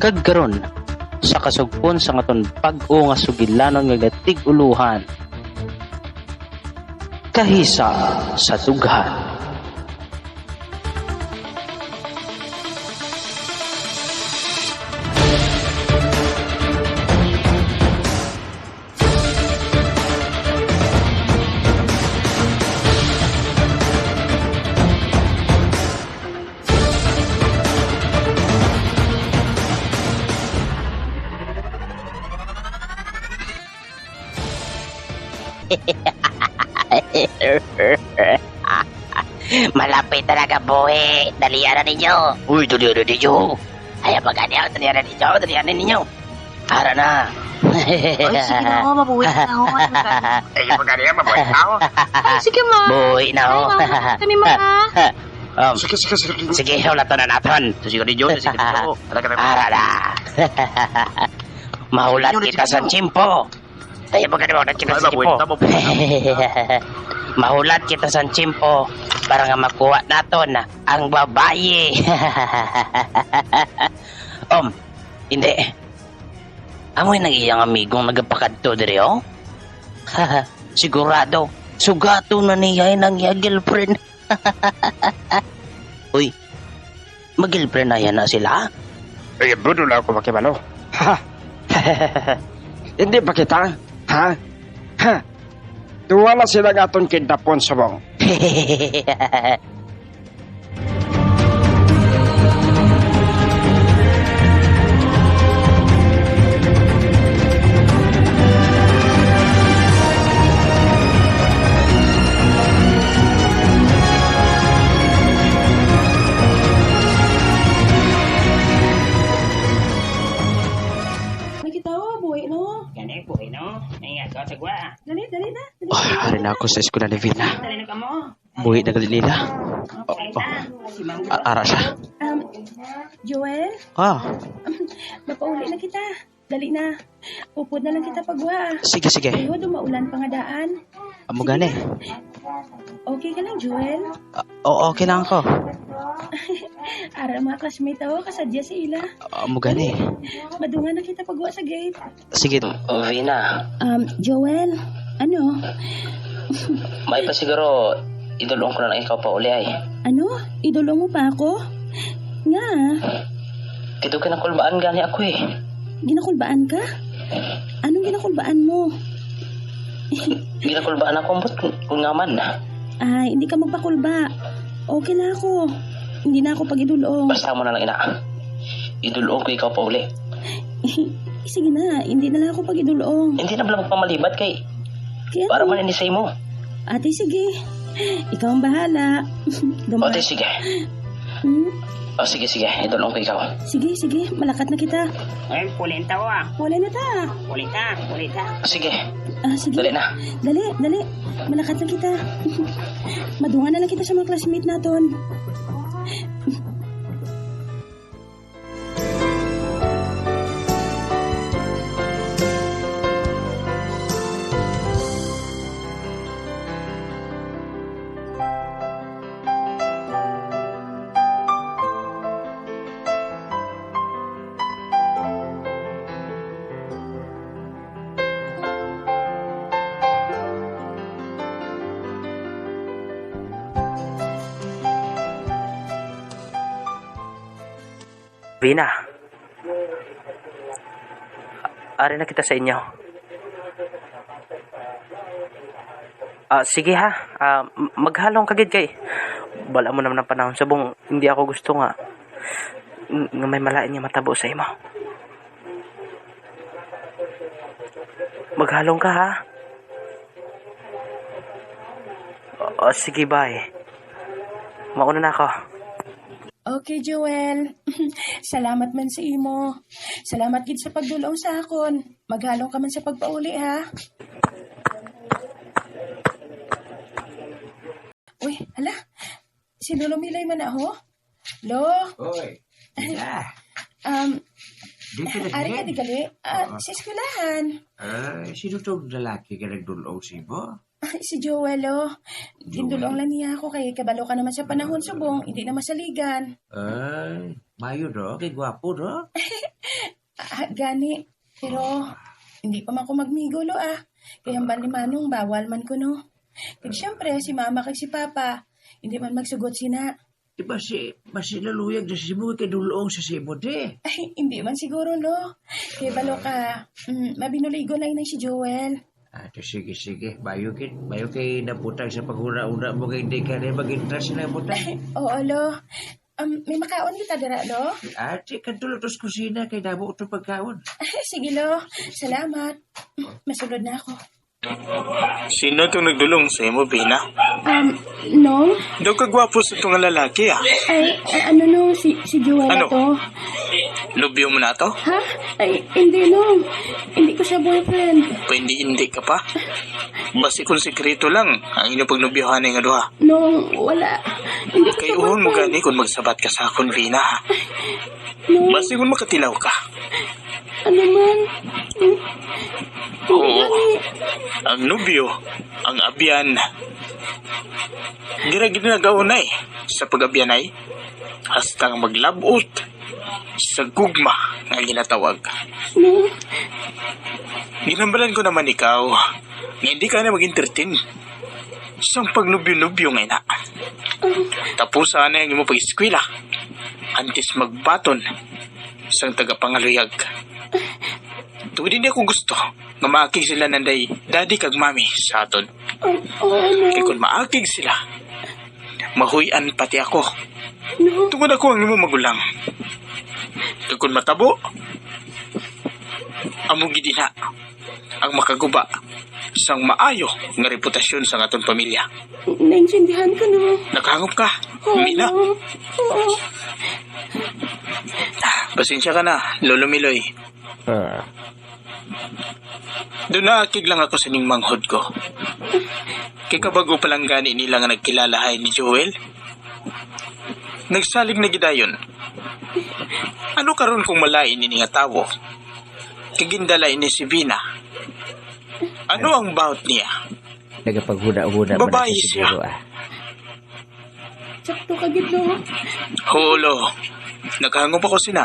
Kagkaron sa kasugpon sa ngaton pag-o nga sugilanon nga tig-uluhan. Kahisa sa tughan. Malapit talaga, boy. Dalian na ninyo. Uy, dalian na ninyo. Ayaw magkanya. Dalian na ninyo. Dalian na ninyo. Ara na. Ay, sige na ako, mabuhay na ako. Ay, magkanya. Mabuhay na ako. Ay, sige ma. Boy na ho. Kami mga. Sige. Sige, ulato na natin. Sige ninyo. Sige ninyo. Ara na. Mahulat kita sa chimpo. Ayaw magkanya. Kita sa chimpo. Mahulat kita sa chimpo para nga makuha naton ang babae. Hindi. Amoy nang iyang amigong nagapakadto diri oh. Sigurado, sugato na niya ng iya girlfriend. Uy, mag-girlfriend na yan na sila? Ay, budo na ako makibalo. Ha? Hindi ba kita? Ha? Ha? Tuwa na sila aton kidnapon subong. Nakitawa, buhay no? Ganyan po, no? Ngayon, ikaw sagwa. Dali na. Hari na ako sa eskwela ni Vina. Dali na ka mo. Buhi na gali nila. Okay na. Si Ma'am Ara siya. Joel, mapauli na kita. Dali na. Upod na lang kita pagwa. Sige. Ayaw, dumaulan pa nga daan. Amo gani. Okay ka lang, Joel? Oo, okay lang ako. Ara mga classmate ako, kasadya si Ila. Amo gani. Madungan na kita pagwa sa gate. Sige. Vina, Joel, ano? may pa siguro idulong ko na lang ikaw pa uli ay. Ano? Idolo mo pa ako? Nga, Kito ka na kulbaan gani ako eh. ginakulbaan ka? Anong ginakulbaan mo? Ginakulbaan ako mbot kung naman. Ay, hindi ka magpakulba. Okay na ako. Hindi na ako pag-idulong. Basta mo na lang ina. Idulong ko ikaw pa uli. Sige na, hindi na lang ako pag-idulong. Hindi na pala magpamalibat kay Kaya para man inisay mo. Ate, sige. Ikaw ang bahala. O, di, sige. Hmm? O, sige. Idulong ko ikaw. Sige. Malakat na kita. Ay, pulinta ko ah. Wala na ta. Pulita. Sige. Sige. Dali na. Dali. Malakat na kita. Madungan na lang kita sa mga classmate naton. Vina. Ari na kita sa inyo. Sige ha. Maghalong kagid kay. Bala mo naman ang panahon subong hindi ako gusto nga may malain nga matabo sa imo. Maghalong ka ha. Sige bye. Mauna na ako. Okay, Joel. Salamat man sa imo. Salamat gid sa pagdulong sa akon. Maghalong ka man sa pagpauli, ha? Uy, hala. Si Lolo Milay man ako? Lo? Hoy, Mila. Dito na Ari ka di gali? Sa eskwelahan. Sino tong lalaki ka nagdulong si mo? Si Joel, Gindulong lang niya ako kay kabalo ka naman sa panahon subong, hindi na masaligan. Mayo do, kay gwapo do. Gani. Pero, hindi pa man ko magmigulo Kaya ang bali manong bawal man ko no. Kaya siyempre, si mama kag si papa, hindi man magsugot sina. Di ba si laluyag na si Sibo kay dulong sa Sibo, de? Ay, hindi man siguro no. Kaya balo ka, mabinuligo na yun si Joel. Sige. Bayo kay naputang sa paghuna-una mo kay hindi ka rin mag-interest na putang. Oo, lo. May makaon kita dira, lo? Ate, kadulog tos kusina kay dabo ito pagkaon. Sige, lo. Salamat. Masulod na ako. Sino itong nagdulong sa imo, Bina? No? Daw kagwapo sa itong lalaki, Ay, ano no, si Joel Ano? to. Lubyo mo na to? Ha? Ay, hindi no. Hindi ko siya boyfriend. Hindi ka pa? Basi kung sekreto lang ang inyong pagnubyohan nga duha. No, wala. Hindi ko Kay siya uhon mo boyfriend. gani kung magsabat ka sa akon, Bina, ha? No, Basi kung makatilaw ka. ano man. Oo. Ang nubyo, ang abyan. Ginagaunay sa pag-abyanay. Hastang maglabot sa gugma nga ginatawag. No, Ginambalan ko naman ikaw nga hindi ka na mag-entertain sa pagnubyo-nubyo nga ina. Tapos sana yung mo pag-eskwela antes magbaton sa tagapangaluyag. Tuwid hindi ako gusto nga maakig sila nanday daddy kag mami sa aton. no. Kaya kung maakig sila, mahuyan pati ako. No, Tungod ako ang imo magulang. Kaya kung matabo, among gidina ang makaguba sang maayo nga reputasyon sa aton pamilya. naintindihan ko no. Nakahangop ka, Oo, Mina. no. Oo. Pasensya ka na, Lolo Miloy. Doon naakig lang ako sa ning manghod ko. Kay kabago pa lang gani nila nga nagkilalahay ni Joel. Nagsalig na gidayon. Ano karon kung malain ini nga tawo? Kagindala ini si Bina. Ano ang bawat niya? Nagapaghuda-huda Babae na siya. siguro Sakto ka gid no. Hulo, naghangop ako sina.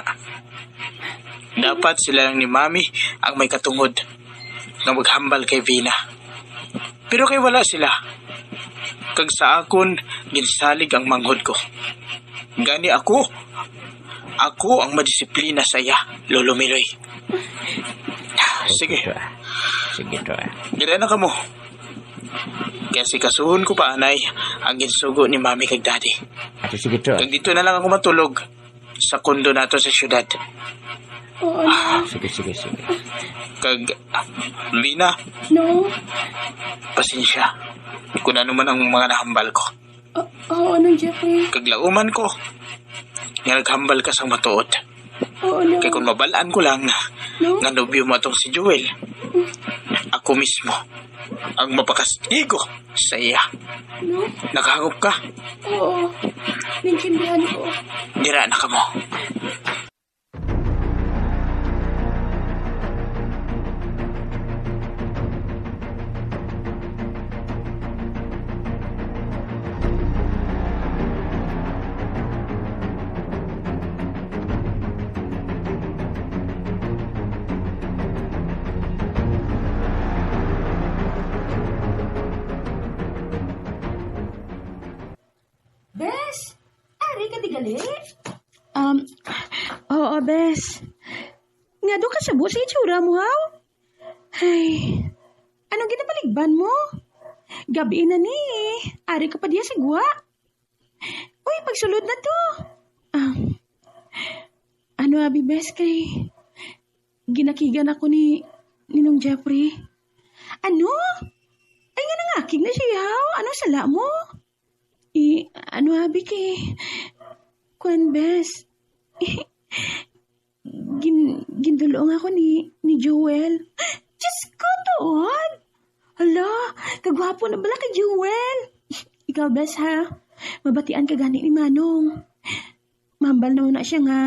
Dapat sila lang ni Mami ang may katungod na maghambal kay Vina. Pero kay wala sila. Kag sa akon, ginsalig ang manghod ko. Gani ako ang madisiplina sa iya, Lolo Miloy. Sige, Sige to gila na ka mo. Kasi kasuhon ko pa, anay, ang ginsugo ni Mami kag Daddy. Ato sige to. Kag dito na lang ako matulog sa kondo nato sa syudad. Oo, no. Sige. Kag, Vina, No. pasensya. Kung ano man ang mga nahambal ko. Oo, no, Jeffrey. Kag lauman ko, nga naghambal ka sa matuod. Oo, no. Kaya kung mabalaan ko lang, No. nga nobyo mo atong si Joel, ako mismo ang mapakastigo sa iya. No. Nakahangop ka, Oo. Naintindihan ko. dira na ka mo. Bes, ari ka di gali? Oo, Bes. Nga doon ka sa busi itsura mo, haw? Ay, anong ginabaligban mo? Gabi na ni, ari ka pa diya sigwa. Uy, pagsulod na to. Ano, abi, Bes, kay ginakigan ako ni Ninong Jeffrey. Ano? Ay, nga nangakig na siya, haw? Ano sala mo? Ano abi kay Kwan Bes? Gindulong ako ni Joel. Diyos ko, Toon! Hala, kagwapo na bala kay Joel. Ikaw, Bes, ha? Mabatian ka gani ni Manong. Mambal na siya nga.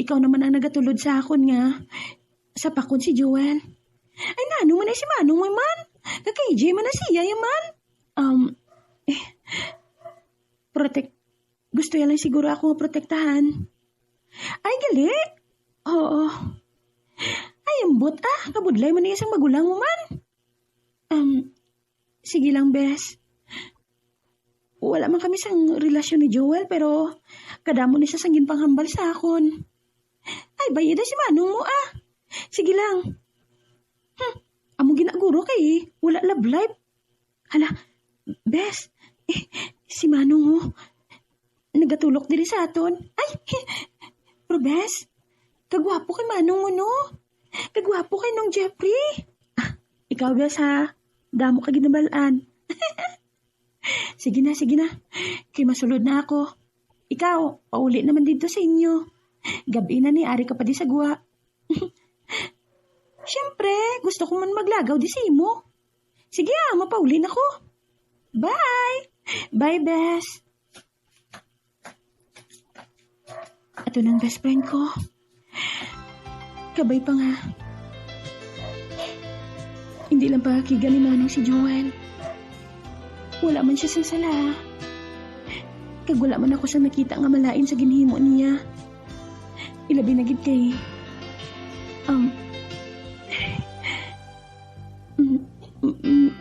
Ikaw naman ang nagatulod sa akon nga. Sa pakon si Joel. Ay, nanong man ay si Manong, man. Kaka-AJ man na siya, yaman. Gusto yan lang siguro ako protektahan. Ay, gali. Oo. ambot kabudlay man ni isang magulang mo man. Sige lang, bes. Wala man kami sang relasyon ni Joel, pero kadamo ni siya sang ginpanghambal sa akon. Ay, bayida si Manong mo Sige lang. Amo ginaguro kay wala love life. Hala, bes, si Manong mo, nagatulok diri sa aton. Ay, pero bes, kagwapo kay Manong mo, no? Kagwapo kay nung Jeffrey. Ikaw, bes, damo ka ginabalaan. Sige na. Kay masulod na ako. Ikaw, pauli naman dito sa inyo. Gabi na ni ari ka pa di sa guwa. Siyempre, gusto ko man maglagaw di sa imo. Sige mapauli na ko. Bye! Bye, bes. Ato ng best friend ko. Kabay pa nga. Hindi lang pakiga ni Manong si Joel. Wala man siya sa sala. Kag wala man ako sa nakita nga malain sa ginhimo niya. Ilabi na gid kay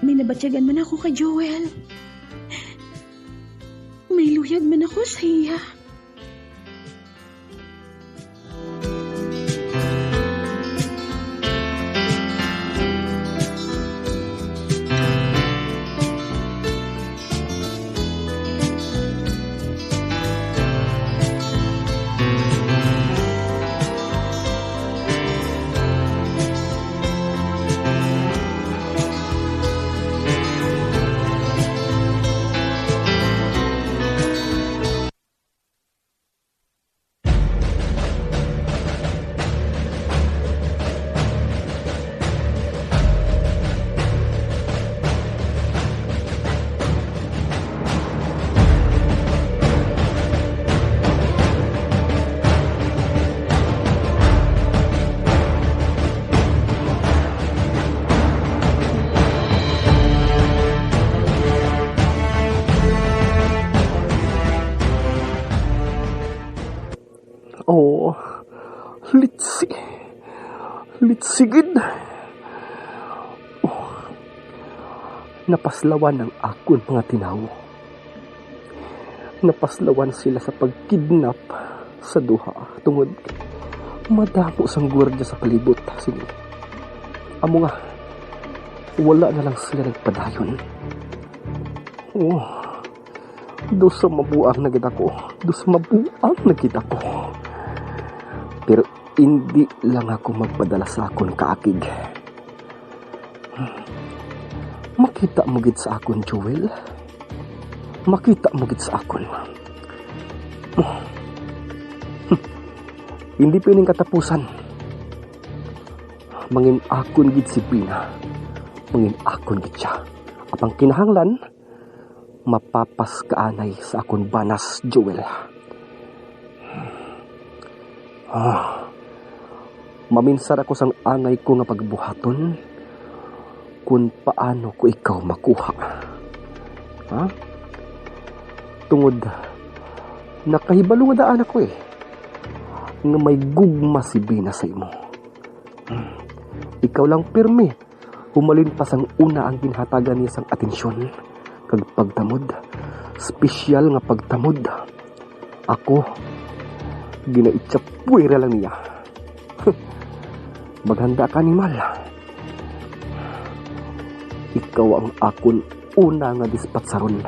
may nabatyagan man ako kay Joel. May luyag man ako sa iya. Oh, litsigid. Oh, napaslawan ng akon mga tinawo. Napaslawan sila sa pagkidnap sa duha tungod madamo sang gwardiya sa palibot. Sige, amo nga, wala na lang sila nagpadayon. Oh, dosa mabuang na gid ako. Pero hindi lang ako magpadala sa akon kaakig. Makita mo gid sa akon, Joel. Makita mo gid sa akon. Hindi pining katapusan. Mangin akon gid si Pina. Mangin akon gid siya. Apang kinahanglan, mapapas kaanay sa akon banas, Joel. Maminsar ako sang angay ko nga pagbuhaton kung paano ko ikaw makuha. Tungod nakahibalo nga daan ako nga may gugma si Bina sa imo. Ikaw lang pirmi humalin pa sang una ang ginhatagan niya sang atensyon kag pagtamod, spesyal nga pagtamod. Ako ginaitsapuira lang niya. Maghanda ka, animal. Ikaw ang akon una nga dispatsaron.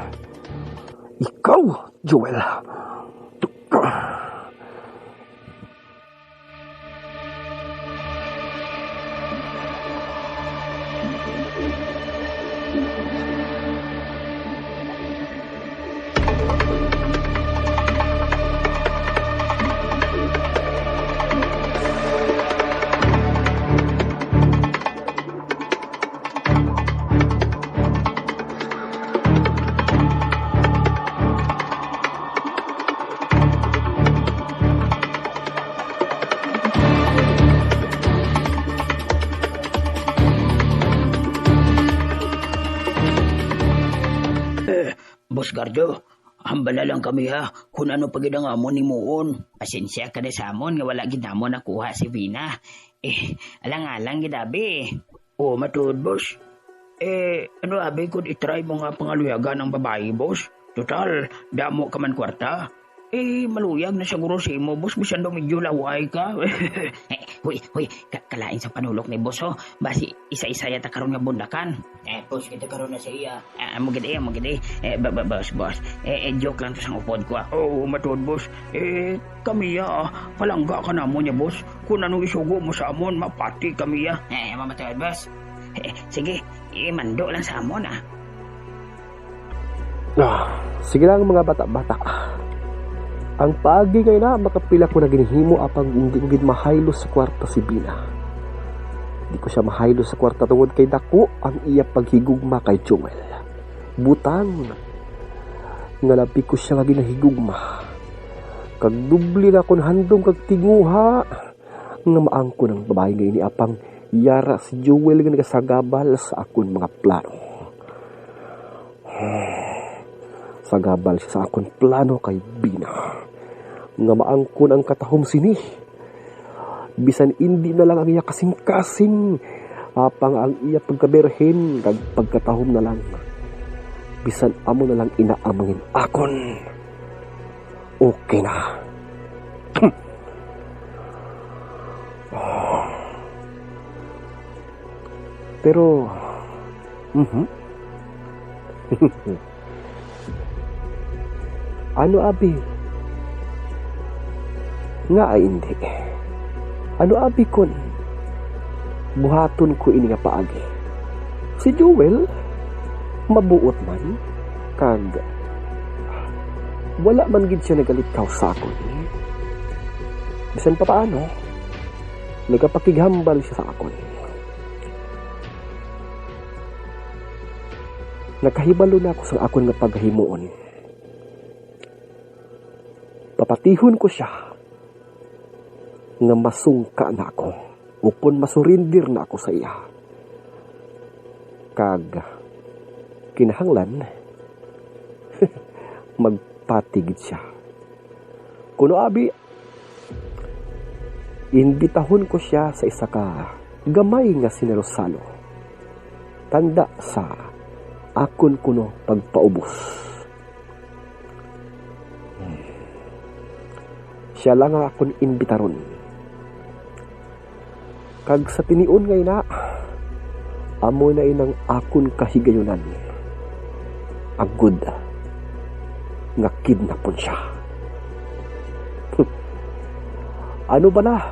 Ikaw, Joel. Boss Gardo, hambala lang kami kung ano pagid ang amon ni Muon. Pasensya ka na sa amon nga wala ginamon nakuha si Vina. Alang-alang gidabi. Oo, matuod, boss. Ano abi kung itry mo nga pangaluyagan ng babae, boss? Total, damo ka man kwarta. Maluyag na siguro si mo, boss. Bisan daw medyo laway ka. Huy, kalain sa panulok ni boss, ho. Basi, isa-isa yata karon nga bundakan. Boss, kita karon na sa iya. Magidi. Boss. Joke lang to sa upod ko. Oo, matuod, boss. Kami palangga ka na mo niya, boss. Kung anong isugo mo sa amon, mapati kami mamatuod, boss. Sige, mando lang sa amon, Sige lang mga bata-bata. Ang paagi ngayon na makapila ko na ginihimo apang hindi ko gid mahaylo sa kwarta si Bina. Di ko siya mahaylo sa kwarta tungod kay dako ang iya paghigugma kay Joel. Butang nga labi ko siya nga ginahigugma. Kag dubli na kon handom kag tinguha nga maangko ng babae ngayon ni apang yara si Joel nga nagasagabal sa akon mga plano. Sagabal siya sa akon plano kay Bina nga maangkon ang katahom sini bisan hindi na lang ang iya kasing-kasing apang ang iya pagkaberhen kag pagkatahom na lang bisan amo na lang inaamangin akon okay na. Pero ano abi? Nga ay hindi. Ano abi kon? Buhaton ko ini nga paagi. Si Joel, mabuot man, kag wala man gid siya nagalikaw sa akon. Bisan pa paano, nagapakighambal siya sa akon. Nakahibalo na ako sa akon nga paghimuon. Papatihon ko siya nga masungka na ako upon masurindir na ako sa iya. Kag kinahanglan magpatigid siya. Kuno abi, imbitahon ko siya sa isa ka gamay nga sinerosalo. Tanda sa akon kuno pagpaubos. Siya lang ang akon imbitaron. Kag sa tinion ngay na, amo na inang akon kahigayunan. Agud nga kidnapon siya. Ano ba na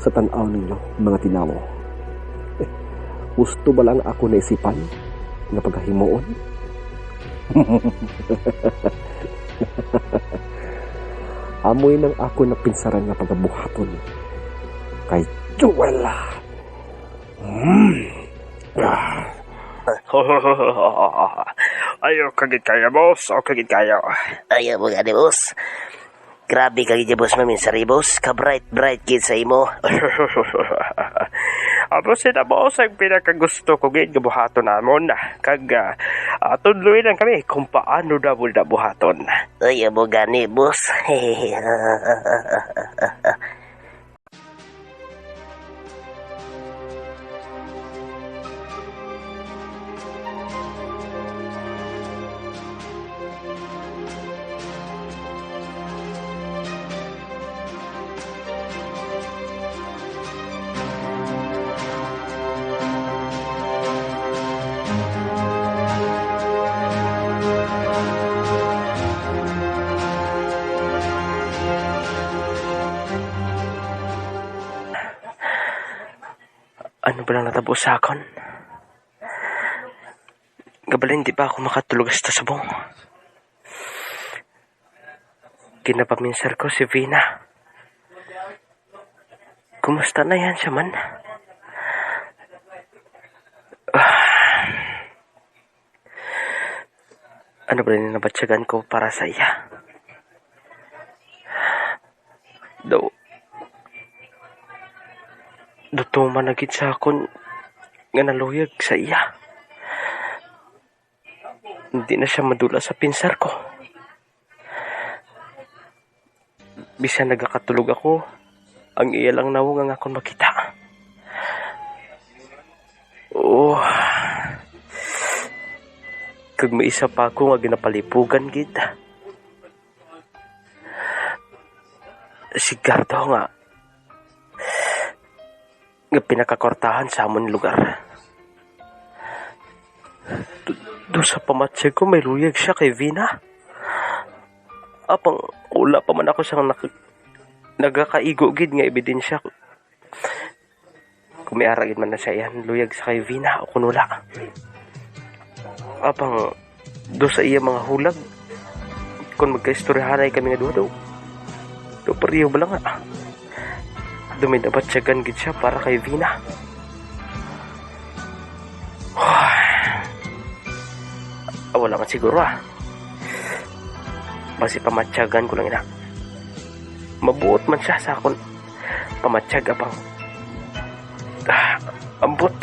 sa tanaw ninyo, mga tinawo? Gusto ba lang ako naisipan na paghahimuon? Amoy nang ako na pinsaran nga pagabuhaton kay Joel. Ayaw kagit kaya, boss. O kagit kaya. Ayaw mo gani, boss. Grabe kagit niya, boss, maminsari, boss. Ka-bright kid sa imo. Abo sila, boss, ang pinakagusto ko gid gabuhaton namon. Kag tudloy lang kami kung paano double buhaton. Ayaw mo gani, boss. Ano ba lang natabo sa akon? Gabalin, di ba ako makatulog sa subong? Kinapaminsar ko si Vina. Kumusta na yan siya man? Ano ba rin nabatsagan ko para sa iya? Dutuman na gid sa akon nga naluyag sa iya. Hindi na siya madula sa pinsar ko. Bisan nagakatulog ako, ang iya lang nawong ang akon makita. Kag may isa pa ako nga ginapalipugan gid. Si Gardo nga pinakakortahan sa amon lugar. Doon sa pamatsig ko may luyag siya kay Vina. Apang wala pa man ako siyang nagakaigo gid nga ebidensya. Kung may aragid man na siya yan, luyag sa kay Vina o kunula. Apang do sa iya mga hulag, kung magkaistoryahanay kami nga duwa daw. Do pariyo ba lang nga. Duminabatsyagan gid siya para kay Vina. Wala man siguro Basi pamatsyagan ko lang ina. Mabuot man siya sa akon. Pamatsyag abang. Ambot.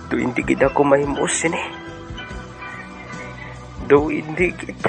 Do hindi gid ako mahimos ini. Do hindi gid.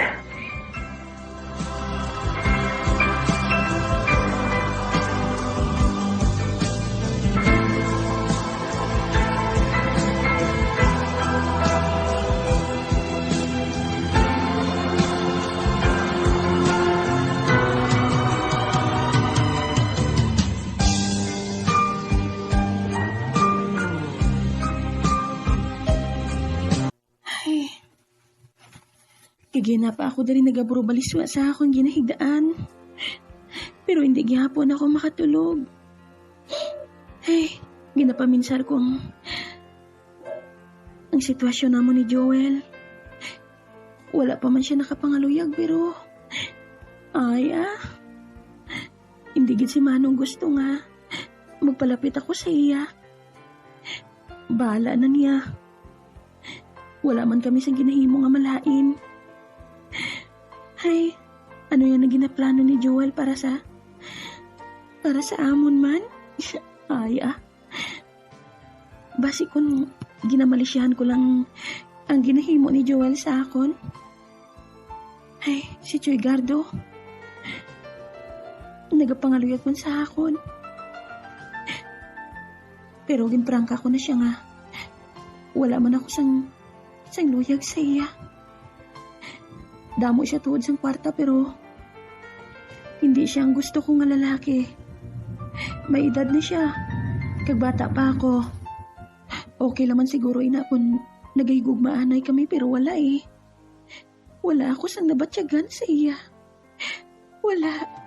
Kagina pa ako dali nagaburo baliswa sa akong ginahigdaan. Pero hindi gihapon ako makatulog. Ginapaminsar ko ang sitwasyon namo ni Joel. Wala pa man siya nakapangaluyag pero hindi gid si Manong gusto nga magpalapit ako sa iya. Bahala na niya. Wala man kami sa ginahimo nga malain. Ano yan ang ginaplano ni Joel para sa amon man? Basi kung ginamalisyahan ko lang ang ginahimo ni Joel sa akon. Si Choy Gardo. Nagapangaluyag man sa akon. Pero ginprangka ko na siya nga. Wala man ako sang luyag sa iya. Damo siya tuod sa kwarta pero hindi siya ang gusto ko nga lalaki. May edad na siya. Kagbata pa ako. Okay laman siguro ina kung nagahigugmaanay kami pero wala Wala ako sang nabatsyagan sa iya. Wala.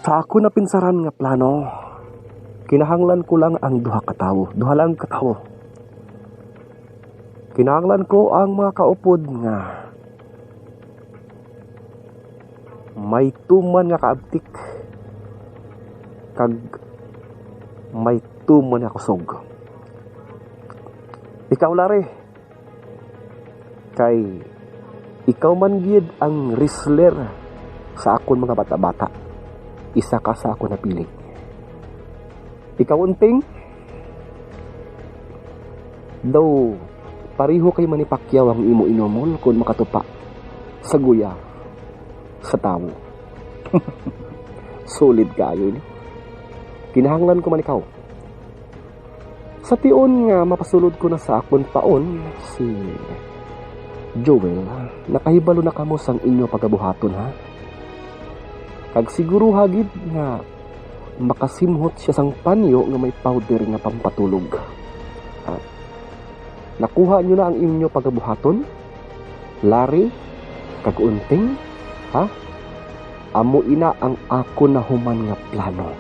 Sa ako na pinsaran nga plano, kinahanglan ko lang ang duha lang katawo. Kinahanglan ko ang mga kaupod nga may tuman nga kaabtik kag may tuman nga kusog. Ikaw lare, kay ikaw man gid ang wrestler sa akon mga bata-bata. Isa ka sa ako napili. Ikaw unting, daw pariho kay Manny Pacquiao ang imo inomol kung makatupa sa guya sa tao. Solid kayo ni. Kinahanglan ko man ikaw. Sa tiyon nga mapasulod ko na sa akon paon si Joel, nakahibalo na kamo sang inyo pagabuhaton ha. Kag siguro hagid nga makasimhot siya sang panyo nga may powder nga pampatulog. Nakuha nyo na ang inyo pagabuhaton? Lari, kag unting, amo ina ang ako na human nga plano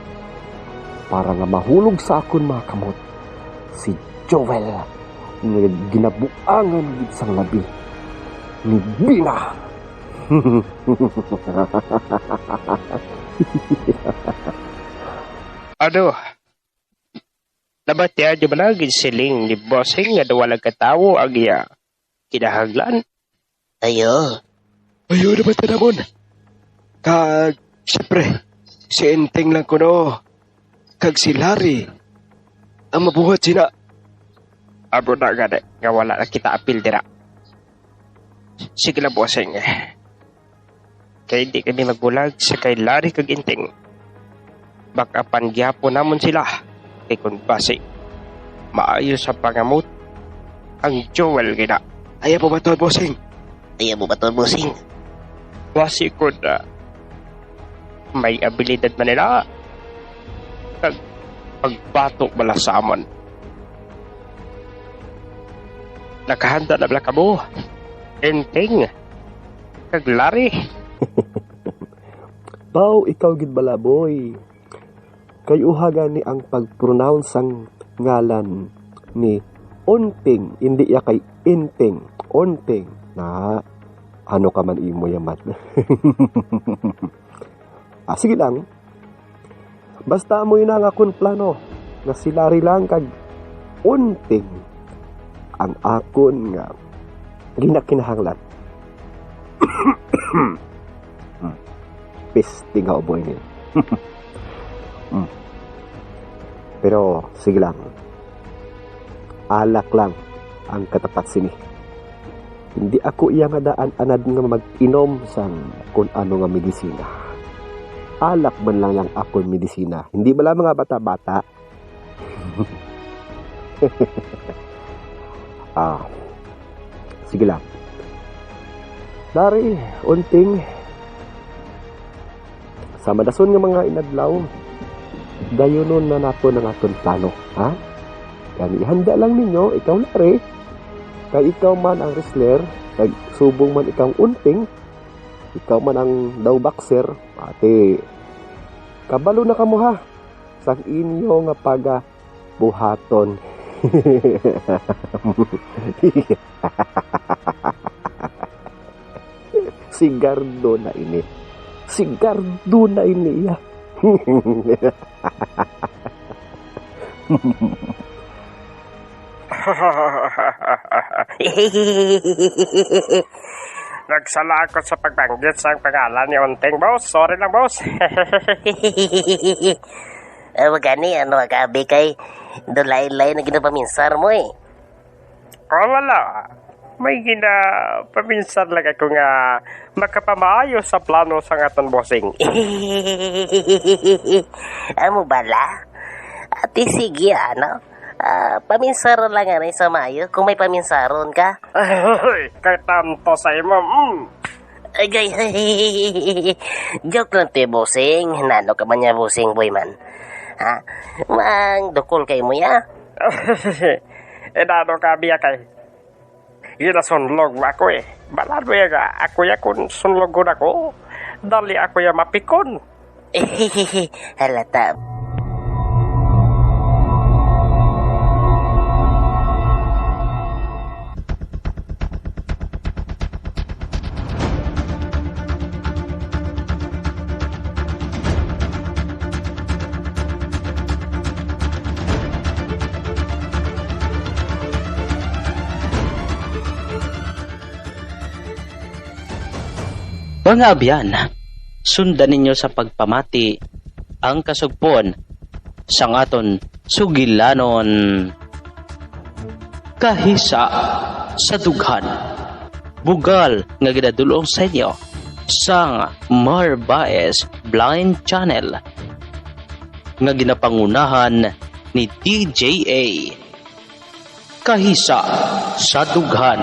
para nga mahulog sa akon mga kamot si Joel nga ginabuangan gid sang labi ni Vina. Aduh. Nabatya di ba lagi siling ni bossing nga dawalag katawo agya. kinahanglan. Ayo. Ayaw naman tanamon. Kag, siyempre, si Enteng lang ko no. Kag si Larry. Ang mabuhat sina. Abo na gani, nga wala na kita apil dira. Sige lang bossing. Kaya hindi kami magbulag sa kay Larry kag Enteng. Baka pangyapon namon sila. Kay kung basi, maayos sa pangamot ang Joel gina. Ayaw po ba ito, bossing? Ayaw mo ba ito, bossing? Basi ko na may abilidad man nila. Kag pagbatok bala sa amon. Nakahanda na bala ka mo. Enteng. Kag Larry. Bao, ikaw gid bala, boy. Kay uhaga ni ang pag-pronounce ang ngalan ni Onteng, hindi ya kay Enteng. Onteng. Na, ano ka man imo yaman. Sige lang. Basta mo yun ang akong plano. Na si Larry lang kag Onteng ang akon nga ginakinahanglan. Peste nga boy niya. Pero sige lang. Alak lang ang katapat sini. Hindi ako iya nga daan anad nga mag-inom sa kung ano nga medisina. Alak man lang yang akong medisina. Hindi bala mga bata-bata. Sige lang. Dari, unting sa madason nga mga inadlaw, dayonon na nato ng aton plano, ha? Kani ihanda lang ninyo, ikaw Larry, kay ikaw man ang wrestler, kay subong man ikaw unting, ikaw man ang daw boxer, ate, kabalo na kamo ha, sa inyo nga paga buhaton. Sigardo na ini. Sigardo na ini ya. Nagsala ako sa pagbanggit sa pangalan ni Onteng, boss. Sorry lang, boss. Magani, ano agabi kay dulay-lay na ginapaminsar mo eh. Wala. May paminsan lang ako nga makapamayo sa plano sa aton bossing. Amo bala? Ati sige, ano? Paminsaron lang nga sa mayo kung may paminsaron ka. Ay, kay tanto sa imo. Agay, joke lang te, bossing. Nano ka man niya, bossing, boy man. Ha? Mang dukol kay mo ya? Nano ka biya kay sunlog ako eh. Balado ya ka, ako ya kung sunlogon ako. Dali ako ya mapikon. Halata. Mga abyan, sundan ninyo sa pagpamati ang kasugpon sa aton sugilanon kahisa sa dughan. Bugal nga ginadulong sa inyo sang Marbaes Blind Channel nga ginapangunahan ni DJA. Kahisa sa dughan.